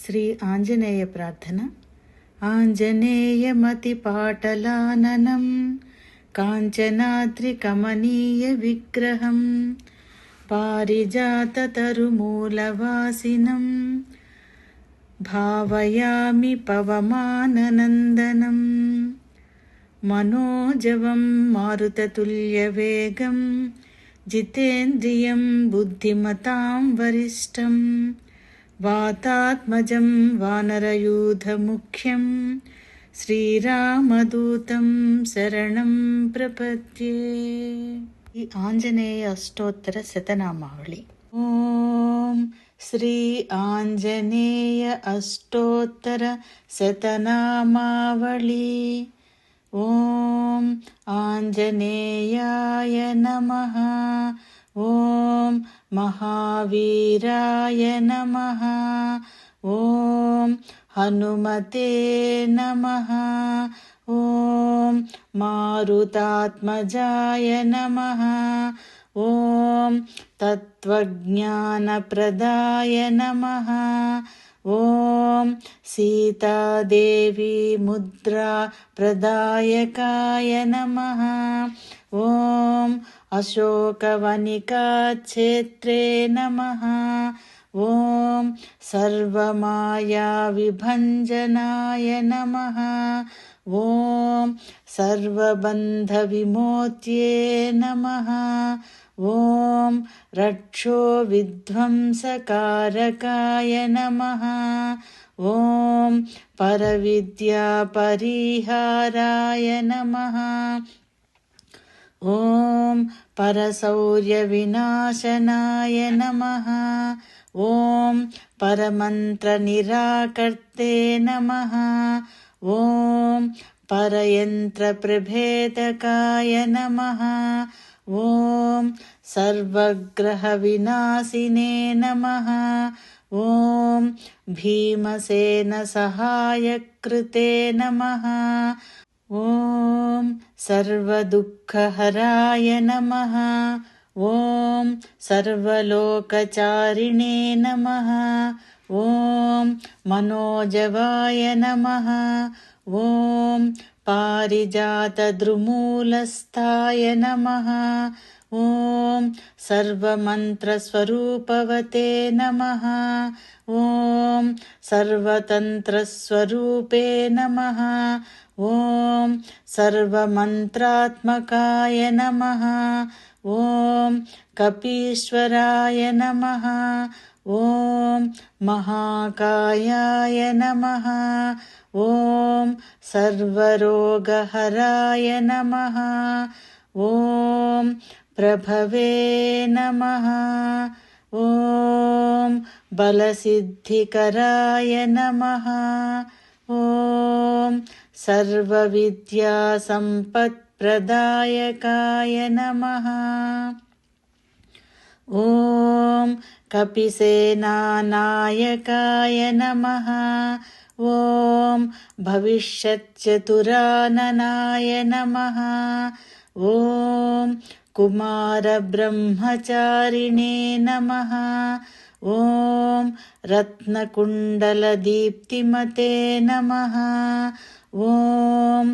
శ్రీ ఆంజనేయ ప్రార్థన. ఆంజనేయమతిపాటలాననం కాంచనాద్రికమనీయ విగ్రహం పారిజాతతరుమూలవాసినం భావయామి పవమాననందనం మనోజవం మారుతతుల్యవేగం జితేంద్రియం బుద్ధిమతాం వరిష్టం వాతాత్మజం వానరయూథముఖ్యం శ్రీరామదూతం శరణం ప్రపద్యే. ఈ ఆంజనేయ అష్టోత్తర శతనామావళి. ఓం శ్రీ ఆంజనేయ అష్టోత్తర శతనామావళి. ఓం ఆంజనేయాయ నమః. ఓం మహావీరాయ నమః. ఓం హనుమతే నమః. ఓం మారుతాత్మజాయ నమః. ఓం తత్వజ్ఞానప్రదాయ నమః. ఓం సీతాదేవి ముద్రా ప్రదాయకాయ నమః. ఓం అశోకవనికాక్షేత్రే నమః. ఓం సర్వమాయా విభంజనాయ నమః. ఓం సర్వబంధ విమోచ్యే నమః. ఓం రక్షో విధ్వంసకారకాయ నమః. ఓం పరవిద్యా పరిహారాయ నమః. ఓం పరశౌర్య వినాశనాయ నమః. ఓం పరమంత్ర నిరాకర్తే నమః. ఓం పరయంత్ర ప్రభేదకాయ నమః. ఓం సర్వగ్రహ వినాశినే నమః. ఓం భీమసేన సహాయకృతే నమః. ఓం సర్వదుఃఖహరాయ నమః. ఓం సర్వలోకచారిణే నమః. ఓం మనోజవాయ నమః. ఓం పారిజాతద్రుమూలస్థాయ నమః. ఓం సర్వమంత్రస్వరూపవతే నమః. ఓం సర్వతంత్రస్వరూపే నమః. ఓం సర్వమంత్రాత్మకాయ నమః. ఓం కపీశ్వరాయ నమః. ఓం మహాకాయాయ నమః. ఓం సర్వరోగహరాయ నమః. ఓం ప్రభవే నమః. ఓం బలసిద్ధికరాయ నమః. ఓం సర్వవిద్యాసంపత్ప్రదాయకాయ నమః. ఓం కపిసేనానాయకాయ నమః. ఓం భవిష్యచ్చతురాననాయ నమః. ఓం కుమారబ్రహ్మచారిణే నమః. ఓం రత్నకుండలదీప్తిమతే నమః. ఓం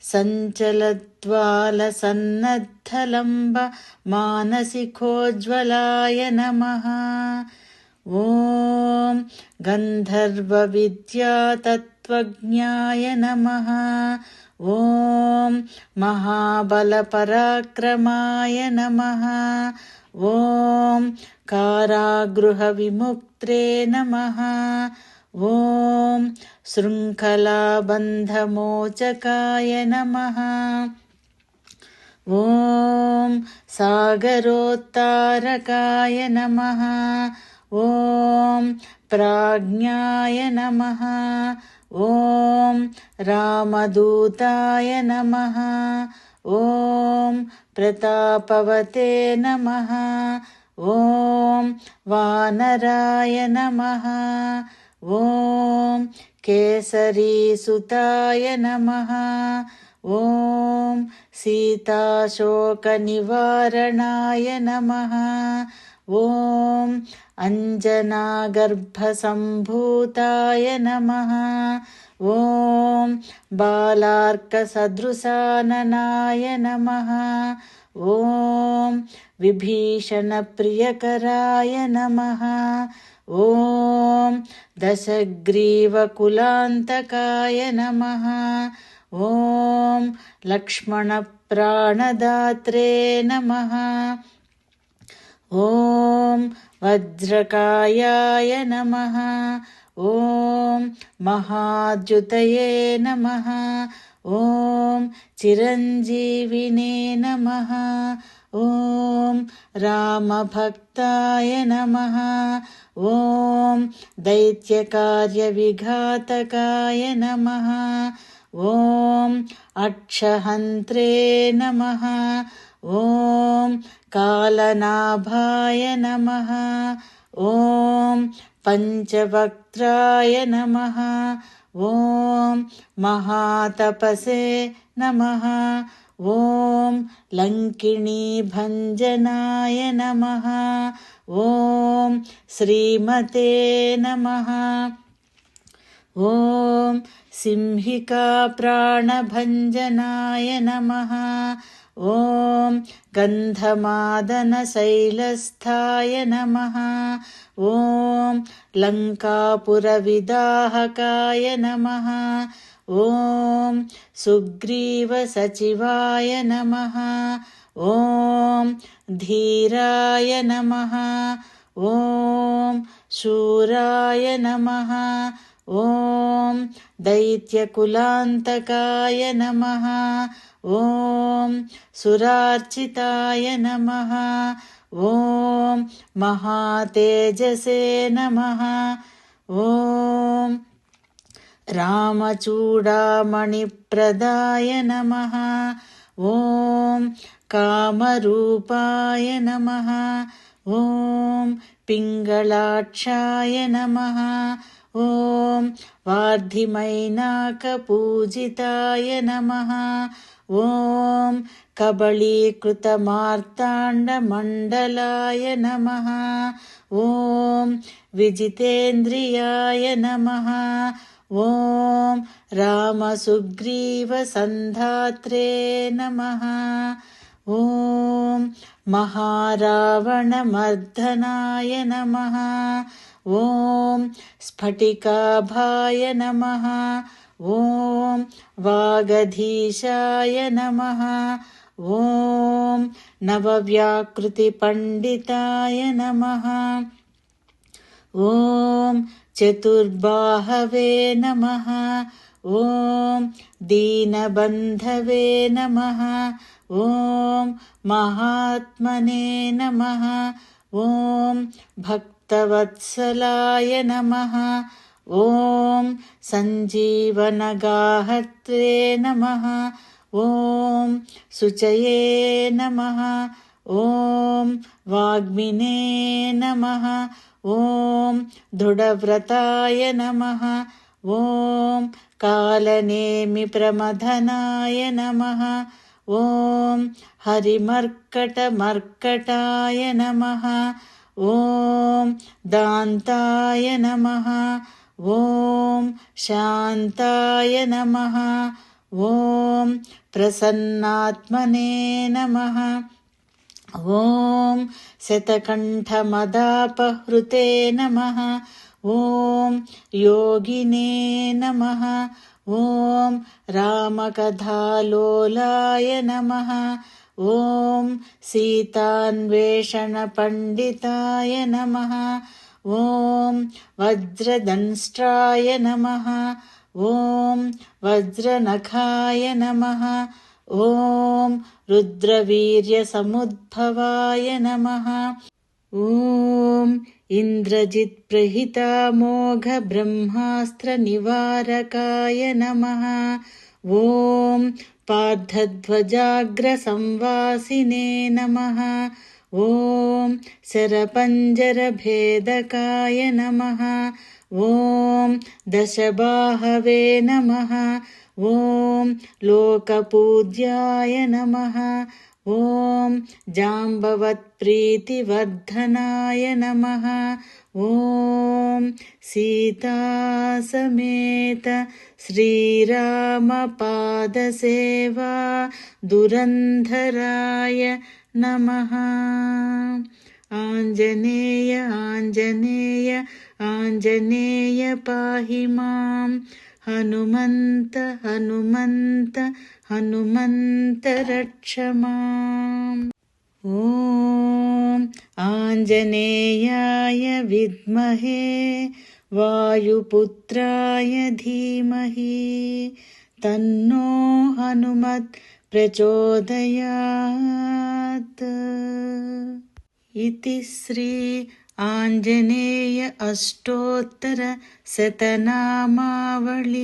సంచలద్వాలసన్నద్ధలంబ మానసికోజ్వలాయ నమః. ఓం గంధర్వవిద్యాతత్వజ్ఞాయ నమః. ఓం మహాబలపరాక్రమాయ నమః. ఓం కారాగృహవిముక్త్రే నమః. ఓం శృంఖలాబంధమోచకాయ నమః. ఓం సాగరోత్తారకాయ నమః. ఓం ప్రాజ్ఞాయ నమః. ఓం రామదూతాయ నమః. ఓం ప్రతాపవతే నమః. ఓం వానరాయ నమః. ఓం కేసరీసుతాయ నమః. ఓం సీతాశోకనివారణాయ నమః. ఓం अञ्जनागर्भसम्भूताय नमः। ॐ बालार्कसदृशाननाय नमः। ॐ विभीषणप्रियकराय नमः। ॐ दशग्रीवकुलान्तकाय नमः। ॐ लक्ष्मणप्राणदात्रे नमः। ॐ वज्रकायाय नमः। ॐ महाद्युतये नमः। ॐ चिरञ्जीविने नमः। ॐ रामभक्ताय नमः। ॐ दैत्यकार्यविघातकाय नमः। ॐ अक्षहन्त्रे नमः। ॐ कालनाभाय नमः। ॐ पञ्चवक्त्राय नमः। ॐ महातपसे नमः। ॐ लङ्किणीभञ्जनाय नमः। ॐ श्रीमते नमः। ॐ सिंहिकाप्राणभञ्जनाय नमः। ॐ गन्धमादनशैलस्थाय नमः। ॐ लङ्कापुरविदाहकाय नमः। ॐ सुग्रीवसचिवाय नमः। ॐ धीराय नमः। ॐ शूराय नमः। ॐ दैत्यकुलान्तकाय नमः। ॐ सुरार्चिताय नमः। ॐ महातेजसे नमः। ॐ रामचूडामणिप्रदाय नमः। ॐ कामरूपाय नमः। ॐ पिङ्गलाक्षाय नमः। ॐ वार्धिमैनाकपूजिताय नमः। ॐ कबलीकृतमार्ताण्डमण्डलाय नमः। ॐ विजितेन्द्रियाय नमः। ॐ रामसुग्रीवसन्धात्रे नमः। ॐ महारावणमर्दनाय नमः। ॐ स्फटिकाभाय नमः। ॐ वागधीशाय नमः। ॐ नवव्याकृतिपण्डिताय नमः। ॐ चतुर्बाहवे नमः। ॐ दीनबन्धवे नमः। ॐ महात्मने नमः। ॐ भक्तवत्सलाय नमः। ॐ सञ्जीवनगाहत्रे नमः। ॐ शुचये नमः। ॐ वाग्मिने नमः। ॐ दृढव्रताय नमः। ॐ कालनेमिप्रमथनाय नमः। ॐ हरिमर्कटमर्कटाय नमः। ॐ दान्ताय नमः। ॐ शान्ताय नमः। ॐ प्रसन्नात्मने नमः। ॐ शतकण्ठमदापहृते नमः। ॐ योगिने नमः। ॐ रामकथालोलाय नमः। ॐ सीतान्वेषणपण्डिताय नमः। ॐ वज्रदंष्ट्राय नमः। ॐ वज्रनखाय नमः। ॐ रुद्रवीर्यसमुद्भवाय नमः। ॐ इन्द्रजित्प्रहितामोघब्रह्मास्त्रनिवारकाय नमः। ॐ पार्थध्वजाग्रसंवासिने नमः। ॐ शरपञ्जरभेदकाय नमः। ॐ दशबाहवे नमः। ॐ लोकपूज्याय नमः। ॐ जाम्बवत्प्रीतिवर्धनाय नमः। ॐ सीतासमेत श्रीरामपादसेवा दुरन्धराय नमः। आञ्जनेय आञ्जनेय आञ्जनेय पाहि मां। हनुमन्त हनुमन्त हनुमन्त रक्ष माम्। ॐ आञ्जनेयाय विद्महे वायुपुत्राय धीमहि तन्नो हनुमत् प्रचोदयात्। इति श्री आञ्जनेय अष्टोत्तर शतनामावली।